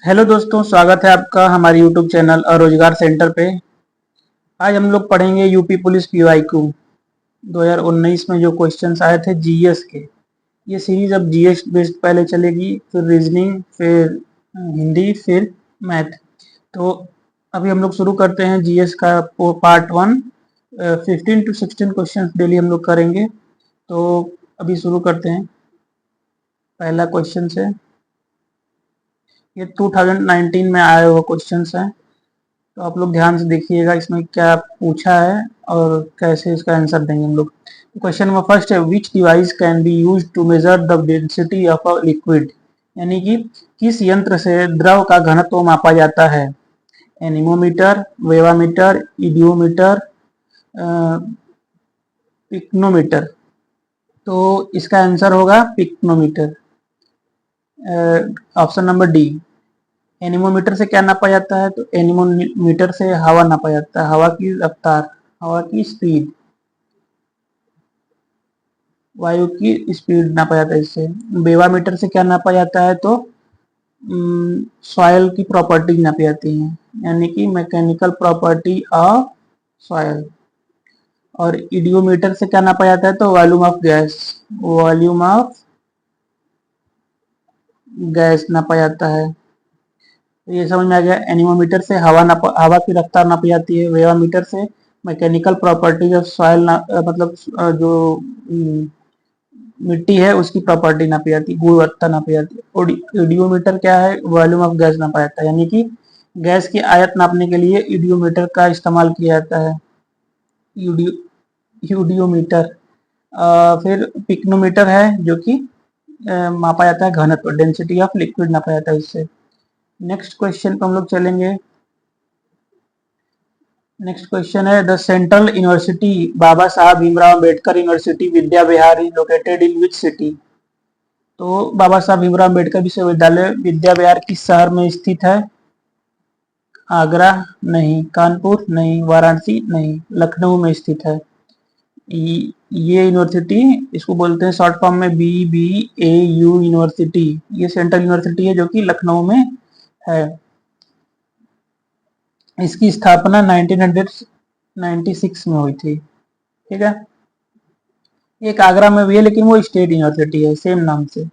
Hello दोस्तों, स्वागत है आपका हमारे यूट्यूब चैनल और रोजगार सेंटर पे। आज हम लोग पढ़ेंगे यूपी पुलिस पीवाईक्यू 2019 में जो क्वेश्चंस आए थे जीएस के। ये सीरीज अब जीएस बेस्ड पहले चलेगी, फिर रीजनिंग, फिर हिंदी, फिर मैथ। तो अभी हम लोग शुरू करते हैं जीएस का पार्ट 1। 15 to 16 क्वेश्चन डेली हम लोग करेंगे। तो अभी शुरू करते हैं पहला क्वेश्चन से। ये 2019 में आए हुए क्वेश्चंस हैं, तो आप लोग ध्यान से देखिएगा इसमें क्या पूछा है और कैसे इसका आंसर देंगे हम लोग। क्वेश्चन नंबर फर्स्ट है, which device can be used to measure the density of a liquid, यानी कि किस यंत्र से द्रव का घनत्व मापा जाता है। Anemometer, wavemeter, hydrometer, pycnometer. तो इसका आंसर होगा pycnometer, option number D. Anemometer से क्या नापा जाता है, तो एनीमोमीटर से हवा नापा जाता है, हवा की रफ्तार, हवा की स्पीड, वायु की स्पीड नापा जाता है इससे। बेवामीटर से क्या नापा जाता है, तो सॉयल की प्रॉपर्टी नापी जाती है, यानी कि मैकेनिकल प्रॉपर्टी ऑफ सॉयल। और इडियोमीटर से क्या नापा जाता है, तो volume of gas, volume of gas नापा जाता है। तो ये समझ में आ गया। एनीमोमीटर से हवा की रफ्तार नापी जाती है। वेवामीटर से मैकेनिकल प्रॉपर्टीज ऑफ सॉइल मतलब जो मिट्टी है उसकी प्रॉपर्टी नापी जाती है, गुणवत्ता नापी जाती है। और इडियोमीटर क्या है, वॉल्यूम ऑफ गैस नापा जाता है, यानी कि गैस की आयत नापने के लिए इडियोमीटर का इस्तेमाल किया जाता है, इडियोमीटर। फिर पिक्नोमीटर है जो कि मापा जाता है घनत्व, डेंसिटी ऑफ लिक्विड नापा जाता है इससे। नेक्स्ट क्वेश्चन पे हम लोग चलेंगे। नेक्स्ट क्वेश्चन है, the central university Baba Saheb Bhimrao Ambedkar university Vidya Vihar is located in which city. तो बाबा साहब भीमराव अम्बेडकर विश्वविद्यालय विद्या विहार किस शहर में स्थित है। आगरा नहीं, कानपुर नहीं, वाराणसी नहीं, लखनऊ में स्थित है। ये यूनिवर्सिटी, इसको बोलते हैं शॉर्ट फॉर्म में BBAU यूनिवर्सिटी। ये सेंट्रल यूनिवर्सिटी है जो कि लखनऊ में है। इसकी स्थापना 1996 में हुई थी। ठीक है। एक आगरा में भी है, लेकिन वो स्टेट यूनिवर्सिटी है सेम नाम से।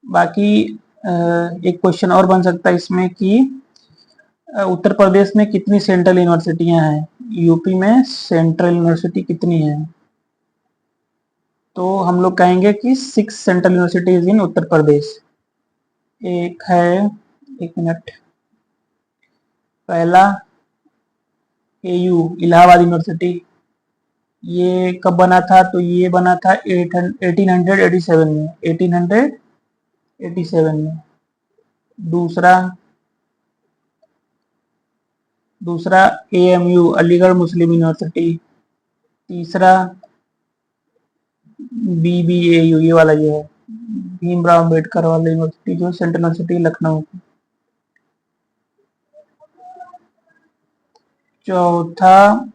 बाकी एक क्वेश्चन और बन सकता है इसमें कि उत्तर प्रदेश में कितनी सेंट्रल यूनिवर्सिटियां हैं। यूपी में सेंट्रल यूनिवर्सिटी कितनी है, तो हम लोग कहेंगे कि 6 central universities in Uttar Pradesh. एक है, एक मिनट, पहला AU इलाहाबाद यूनिवर्सिटी। ये कब बना था, तो ये बना था 1887 में, 1887 में। दूसरा AMU अलीगढ़ मुस्लिम यूनिवर्सिटी। तीसरा BBAU, ये वाला जो है भीमराव अम्बेडकर वाला यूनिवर्सिटी, जो सेंट्रल यूनिवर्सिटी लखनऊ की। चौथा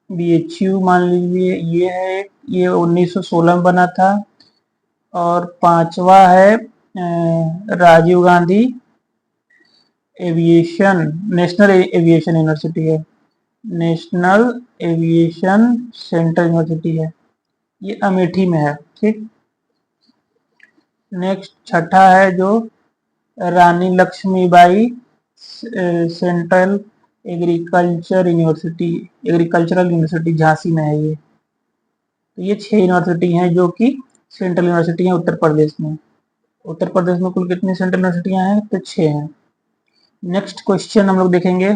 BHU मान लीजिए, ये है, ये 1916 में बना था। और पांचवा है Rajiv Gandhi aviation, national aviation university है, नेशनल एविएशन सेंटर यूनिवर्सिटी है, ये अमेठी में है। ठीक। नेक्स्ट छठा है जो Rani Lakshmibai central agricultural university Jhansi में है ये। तो ये 6 यूनिवर्सिटी हैं जो कि सेंट्रल यूनिवर्सिटी है उत्तर प्रदेश में। उत्तर प्रदेश में कुल कितनी सेंट्रल यूनिवर्सिटियां हैं, तो 6 हैं। नेक्स्ट क्वेश्चन हम लोग देखेंगे।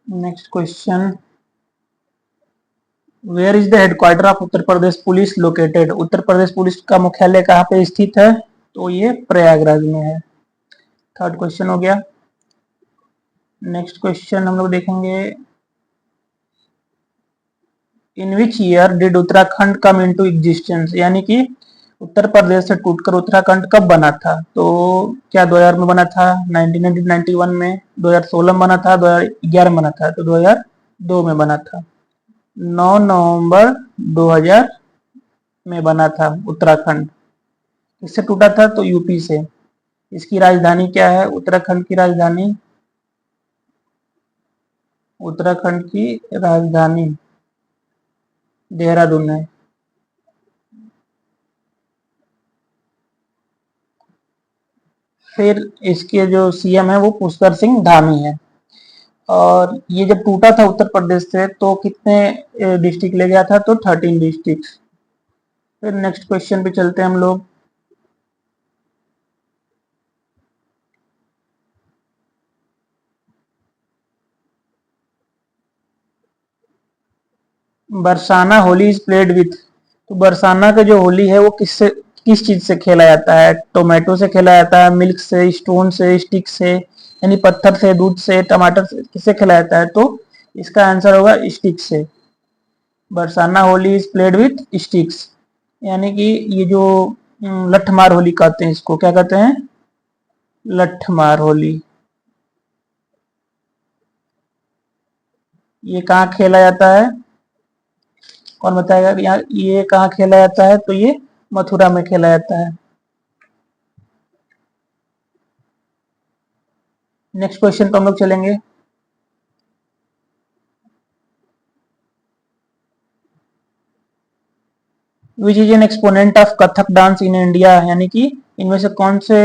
Next question, where is the headquarter of Uttar Pradesh police located. Uttar Pradesh police का मुख्यालय कहाँ पे स्थित है, तो ये प्रयागराज में है। थर्ड क्वेश्चन हो गया। नेक्स्ट क्वेश्चन हम लोग देखेंगे, in which year did Uttarakhand come into existence, यानी कि उत्तर प्रदेश से टूटकर उत्तराखंड कब बना था। तो क्या 2000 में बना था, 1991 में, 2016 में बना था, 2011 में बना था, तो 2002 में बना था। 9 नवंबर 2000 में बना था उत्तराखंड। किससे टूटा था? तो यूपी से। इसकी राजधानी क्या है? उत्तराखंड की राजधानी, उत्तराखंड की राजधानी देहरादून है। फिर इसके जो सीएम है वो पुष्कर सिंह धामी है। और ये जब टूटा था उत्तर प्रदेश से तो कितने डिस्ट्रिक्ट ले गया था? तो 13 डिस्ट्रिक्ट। फिर नेक्स्ट क्वेश्चन पे चलते हैं हम लोग। Barsana Holi is played with. तो बरसाना का जो होली है वो किस चीज से खेला जाता है? टोमेटो से खेला जाता है, मिल्क से, स्टोन से, स्टिक से, यानी पत्थर से, दूध से, टमाटर से, किससे खेला जाता है? तो इसका आंसर होगा स्टिक से। Barsana Holi is played with sticks, यानी कि ये जो लठमार होली कहते हैं, इसको क्या कहते हैं? लठमार होली। ये कहाँ खेला जाता है? कौन बताएगा कि यहाँ ये कहाँ खेला जाता है? तो ये मथुरा में खेला जाता है। नेक्स्ट क्वेश्चन पे हम लोग चलेंगे। Which is an exponent of Kathak dance in India, यानी कि इनमें से कौन से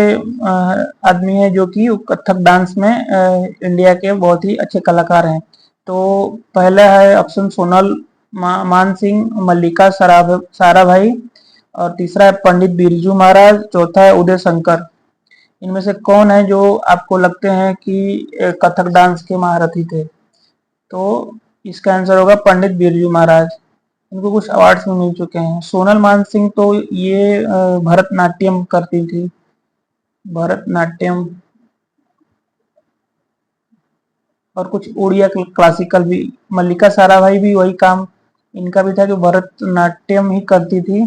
आदमी है जो कि कथक डांस में इंडिया के बहुत ही अच्छे कलाकार हैं? तो पहला है ऑप्शन सोनल मान सिंह, मल्लिका साराभाई, और तीसरा है पंडित बिरजू महाराज, चौथा है उदय शंकर। इनमें से कौन है जो आपको लगते हैं कि कथक डांस के महारथी थे? तो इसका आंसर होगा पंडित बिरजू महाराज। इनको कुछ अवार्ड्स भी मिल चुके हैं। सोनल मानसिंह तो ये भरतनाट्यम करती थी, भरतनाट्यम, और कुछ उड़िया क्लासिकल भी। मल्लिका साराभाई भी वही काम इनका भी था कि भरतनाट्यम ही करती थी।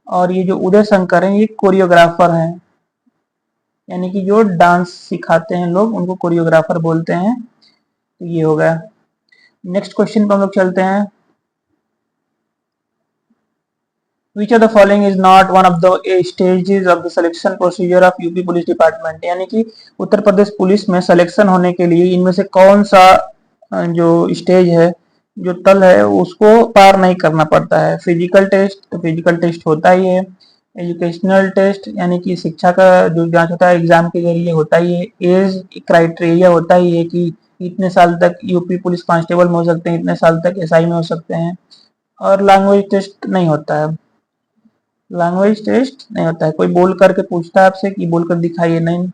और ये जो उदय शंकर हैं ये कोरियोग्राफर हैं, यानी कि जो डांस सिखाते हैं लोग उनको कोरियोग्राफर बोलते हैं। तो ये हो गया। नेक्स्ट क्वेश्चन पे हम लोग चलते हैं। Which of the following is not one of the stages of the selection procedure of UP police department, यानी कि उत्तर प्रदेश पुलिस में सिलेक्शन होने के लिए इनमें से कौन सा जो स्टेज है, जो तल है, उसको पार नहीं करना पड़ता है? फिजिकल टेस्ट, तो फिजिकल टेस्ट होता ही है। एजुकेशनल टेस्ट, यानी कि शिक्षा का जो जांच होता है एग्जाम के जरिए होता ही है। एज क्राइटेरिया होता ही है कि इतने साल तक यूपी पुलिस कांस्टेबल में हो सकते हैं, इतने साल तक एसआई में हो सकते हैं। और लैंग्वेज टेस्ट नहीं होता है। लैंग्वेज टेस्ट नहीं होता है। कोई बोल करके पूछता है आपसे कि बोल कर दिखाइए, नहीं,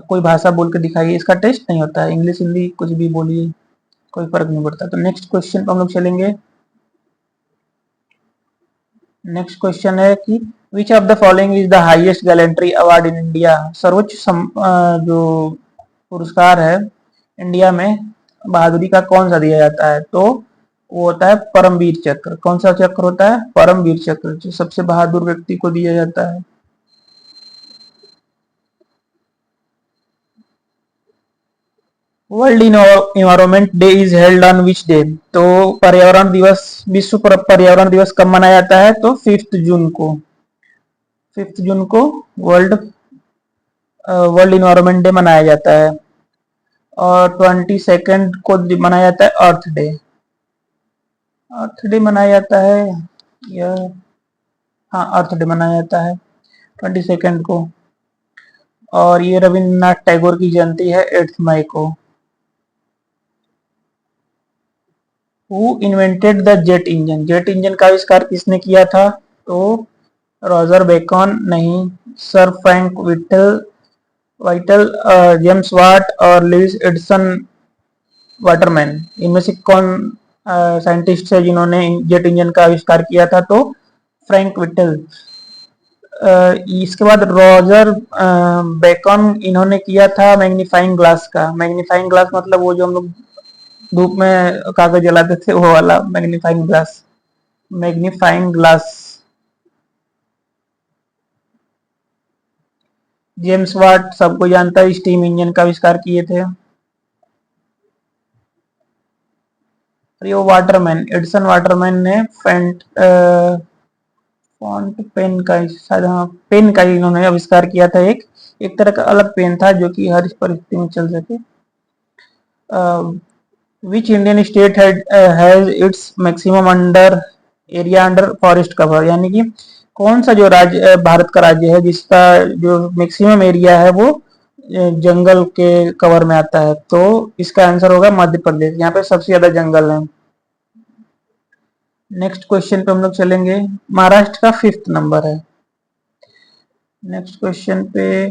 कोई भाषा बोल कर दिखाइए, इसका टेस्ट नहीं होता है। इंग्लिश हिंदी कुछ भी बोलिए, कोई फर्क नहीं पड़ता। तो नेक्स्ट क्वेश्चन पर हम लोग चलेंगे। नेक्स्ट क्वेश्चन है कि which of the following is the highest gallantry award in India, सर्वोच्च जो पुरस्कार है इंडिया में बहादुरी का कौन सा दिया जाता है? तो वो होता है परमवीर चक्र। कौन सा चक्र होता है? परमवीर चक्र, जो सबसे बहादुर व्यक्ति को दिया जाता है। World environment day is held on which day? तो पर्यावरण दिवस, विश्व पर्यावरण दिवस कब मनाया जाता है? तो 5 जून को। 5 जून को वर्ल्ड वर्ल्ड इन्वायरमेंट डे मनाया जाता है। और 22 को मनाया जाता है अर्थ डे। अर्थ डे मनाया जाता है या, हाँ, अर्थ डे मनाया जाता है 22 को। और ये रविन्द्रनाथ टैगोर की जयंती है 8 मई को। Who invented the jet engine? Jet engine का आविष्कार किसने किया था? तो रॉजर बेकन नहीं, sir Frank Whittle, James Watt और लुइस एडिसन वाटरमैन। इनमें से कौन साइंटिस्ट है जिन्होंने जेट इंजन का आविष्कार किया था? तो फ्रैंक विटल। इसके बाद रॉजर बेकन, इन्होंने किया था मैग्नीफाइंग ग्लास का। मैग्नीफाइंग ग्लास मतलब वो जो हम लोग धूप में कागज जलाते थे, वो वाला magnifying glass. Magnifying glass. James Watt सबको जानता है, स्टीम इंजन का आविष्कार किए थे। और ये वाटरमैन, एडिसन वाटरमैन ने फॉन्ट पेन का शायद, हाँ पेन का इन्होंने आविष्कार किया था। एक तरह का अलग पेन था जो कि हर परिस्थिति में चल सके। Which Indian state has its maximum under area under forest cover, यानी कि कौन सा जो राज्य भारत का राज्य है जिसका जो मैक्सिमम एरिया है वो जंगल के कवर में आता है? तो इसका आंसर होगा मध्य प्रदेश, यहाँ पे सबसे ज्यादा जंगल है। नेक्स्ट क्वेश्चन पे हम लोग चलेंगे, महाराष्ट्र का 5th नंबर है। नेक्स्ट क्वेश्चन पे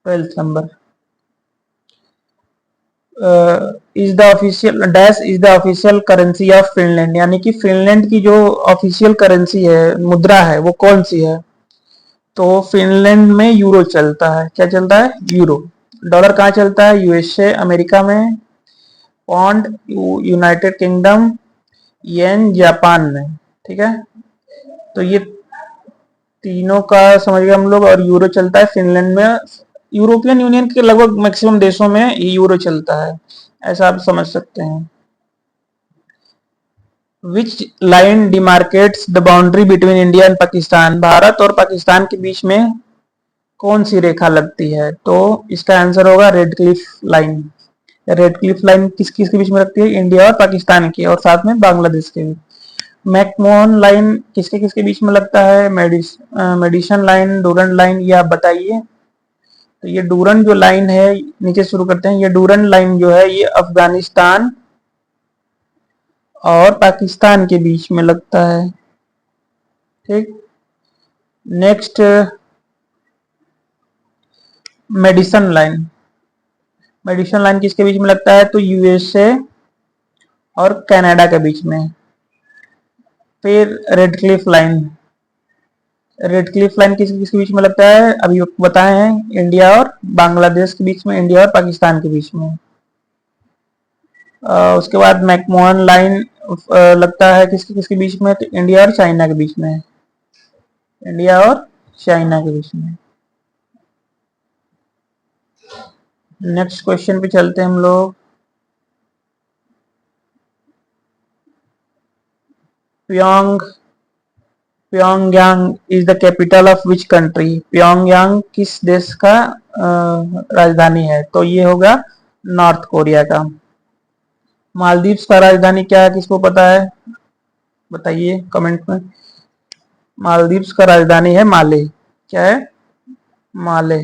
12th number, is the official dash is the official currency of Finland, यानी कि फिनलैंड की जो ऑफिशियल करेंसी है, मुद्रा है, वो कौन सी है? तो फिनलैंड में यूरो चलता है। क्या चलता है? यूरो। डॉलर कहाँ चलता है? यूएसए अमेरिका में, पौंड यूनाइटेड किंगडम, येन जापान में। ठीक है, तो ये तीनों का समझ गए हम लोग। और यूरो चलता है फिनलैंड में। यूरोपियन यूनियन के लगभग मैक्सिमम देशों में यूरो चलता है, ऐसा आप समझ सकते हैं। Which line demarcates the boundary between India and Pakistan, Bharat और पाकिस्तान के बीच में कौन सी रेखा लगती है? तो इसका आंसर होगा red Cliff line. Red Cliff line किस किस के बीच में लगती है? इंडिया और पाकिस्तान की, और साथ में बांग्लादेश के भी। मैकमोहन लाइन किसके किसके बीच में लगता है? मेडिसन लाइन, डूरन लाइन, ये आप बताइए। तो ये डूरन जो लाइन है, नीचे शुरू करते हैं, ये डूरन लाइन जो है ये अफगानिस्तान और पाकिस्तान के बीच में लगता है। ठीक, next medicine line. Medicine line किसके बीच में लगता है? तो यूएसए और कनाडा के बीच में। फिर red Cliff line, red Cliff line किस किसके बीच में लगता है? अभी बताए हैं, इंडिया और बांग्लादेश के बीच में, इंडिया और पाकिस्तान के बीच में। उसके बाद मैकमोहन लाइन लगता है किसके किसके बीच में? तो इंडिया और चाइना के बीच में। इंडिया और चाइना के बीच में। नेक्स्ट क्वेश्चन पे चलते हैं हम लोग। Pyongyang is the capital of which country, Pyongyang किस देश का राजधानी है? तो ये होगा नॉर्थ कोरिया का। मालदीव्स का राजधानी क्या है, किसको पता है? बताइए कमेंट में। मालदीव्स का राजधानी है माले। क्या है? माले।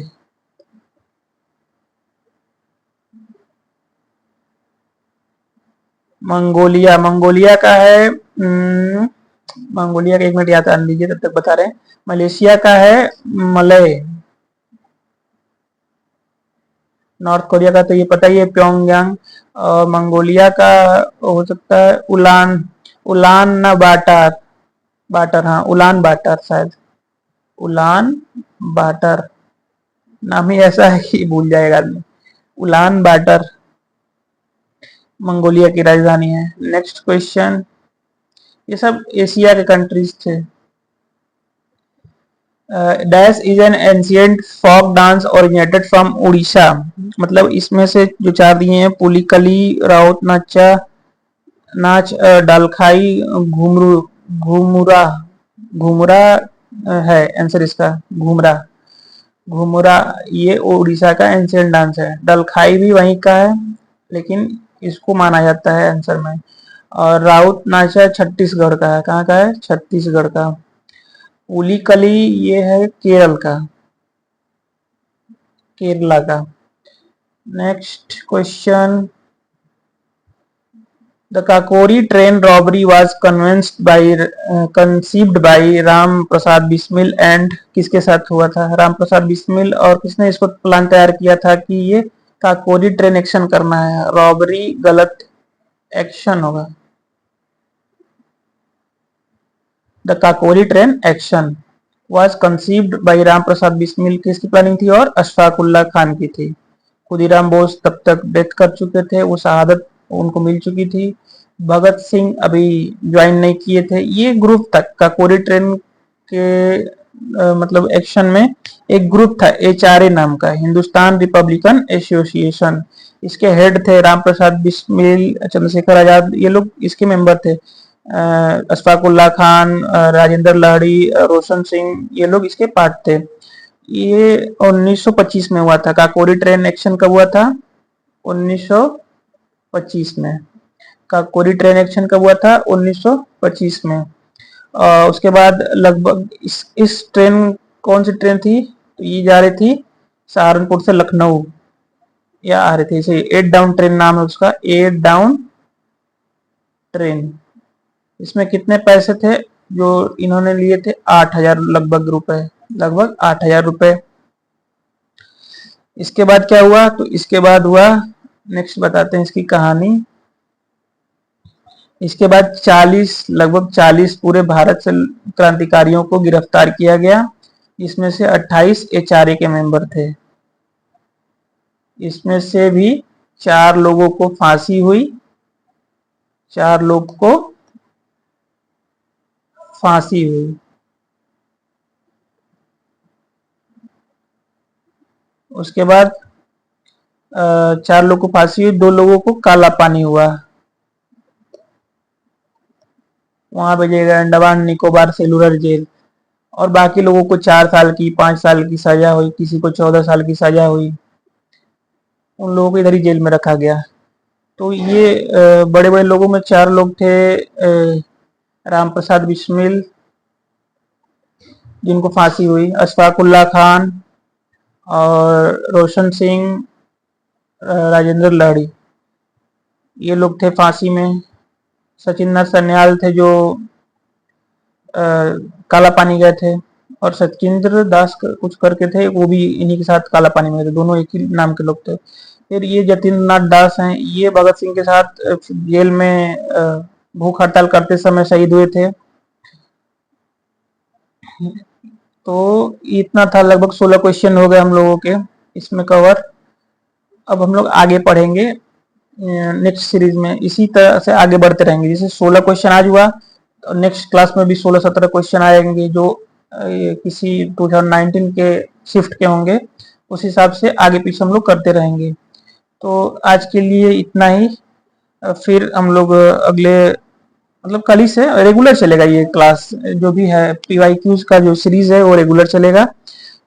मंगोलिया, मंगोलिया का है मंगोलिया का 1 मिनट याद आने दीजिए, तब तक बता रहे हैं। मलेशिया का है मलय। नॉर्थ कोरिया का तो ये पता ही है, प्योंगयांग। और मंगोलिया का हो सकता है उलान, उलान ना बाटर, बाटर, हाँ उलान बाटर शायद, उलान बाटर। नाम ही ऐसा है कि भूल जाएगा आदमी। उलान बाटर मंगोलिया की राजधानी है। नेक्स्ट क्वेश्चन, ये सब एशिया के कंट्रीज थे। Dash is an ancient folk dance originated from Orissa, मतलब इसमें से जो 4 दिए हैं, पुलिकली, राउत नाचा नाच, डालखाई, घुमरू, घुमुरा, घुमुरा है आंसर इसका, घुमरा, घुमुरा ये उड़ीसा का एंशियंट डांस है। डलखाई भी वहीं का है, लेकिन इसको माना जाता है आंसर में। और राउत नाचा छत्तीसगढ़ का है। कहाँ का है? छत्तीसगढ़ का। पुलिकली ये है केरल का, केरला का। Next question, the Kakori train robbery was conceived by Ram Prasad Bismil and, किसके साथ हुआ था? राम प्रसाद बिस्मिल। और किसने इसको प्लान तैयार किया था कि ये काकोरी ट्रेन एक्शन करना है? रॉबरी गलत, एक्शन होगा। The Kakori train action was conceived by Ram Prasad Bismil, किसकी प्लानिंग थी? और अशफाकुल्ला खान की थी। खुदीराम बोस तब तक डेथ कर चुके थे, वो शहादत उनको मिल चुकी थी। भगत सिंह अभी ज्वाइन नहीं किए थे। ये ग्रुप तक काकोरी ट्रेन के मतलब एक्शन में एक ग्रुप था HRA नाम का, हिंदुस्तान रिपब्लिकन एसोसिएशन। इसके हेड थे राम प्रसाद बिस्मिल, चंद्रशेखर आजाद, ये लोग इसके मेंबर थे। अशफाकुल्ला खान, राजेंद्र लाहिड़ी, रोशन सिंह, ये लोग इसके पार्ट थे। ये 1925 में हुआ था। काकोरी ट्रेन एक्शन कब हुआ था? 1925 में। काकोरी ट्रेन एक्शन कब हुआ था? 1925 में। उसके बाद लगभग इस ट्रेन, कौन सी ट्रेन थी? तो ये जा रही थी सहारनपुर से लखनऊ, या आ रही थी इसे, 8 डाउन ट्रेन नाम है उसका, 8 डाउन ट्रेन। इसमें कितने पैसे थे जो इन्होंने लिए थे? 8,000 लगभग रुपए, लगभग 8,000 रुपए। इसके बाद क्या हुआ? तो इसके बाद हुआ, नेक्स्ट बताते हैं इसकी कहानी। इसके बाद 40, लगभग 40 पूरे भारत से क्रांतिकारियों को गिरफ्तार किया गया। इसमें से 28 HRA के मेंबर थे। इसमें से भी 4 लोगों को फांसी हुई, 4 लोग को फांसी हुई। उसके बाद 4 लोगों को फांसी हुई, 2 लोगों को काला पानी हुआ। वहां भेजेगा अंडमान निकोबार सेलुलर जेल। और बाकी लोगों को 4 साल की, 5 साल की सजा हुई, किसी को 14 साल की सजा हुई। उन लोगों को इधर ही जेल में रखा गया। तो ये बड़े बड़े लोगों में 4 लोग थे। राम प्रसाद बिस्मिल, जिनको फांसी हुई, अशफाकुल्ला खान और रोशन सिंह, राजेंद्र लाहिड़ी, ये लोग थे फांसी में। सचिंद्र सन्याल थे जो काला पानी गए थे, और सचिंद्र दास कुछ करके थे, वो भी इन्हीं के साथ काला पानी में थे, दोनों एक ही नाम के लोग थे। फिर ये जतिंद्र नाथ दास हैं, ये भगत सिंह के साथ जेल में भूख हड़ताल करते समय शहीद हुए थे। तो इतना था, लगभग 16 क्वेश्चन हो गए हम लोगों के इसमें कवर। अब हम लोग आगे पढ़ेंगे नेक्स्ट सीरीज में, इसी तरह से आगे बढ़ते रहेंगे। जैसे 16 क्वेश्चन आज हुआ, तो नेक्स्ट क्लास में भी 16-17 क्वेश्चन आएंगे जो किसी 2019 के शिफ्ट के होंगे। उस हिसाब से आगे पीछे हम लोग करते रहेंगे। तो आज के लिए इतना ही। फिर हम लोग अगले, मतलब कल ही से रेगुलर चलेगा ये क्लास, जो भी है PYQs का जो सीरीज है वो रेगुलर चलेगा।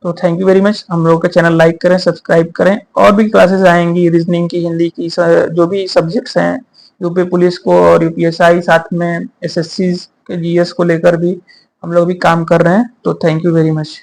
तो थैंक यू वेरी मच। हम लोगों का चैनल लाइक करें, सब्सक्राइब करें। और भी क्लासेस आएंगी, रीजनिंग की, हिंदी की, जो भी सब्जेक्ट्स हैं, यूपी पुलिस को और UPSI, साथ में SSC के GS को लेकर भी हम लोग भी काम कर रहे हैं। तो थैंक यू वेरी मच।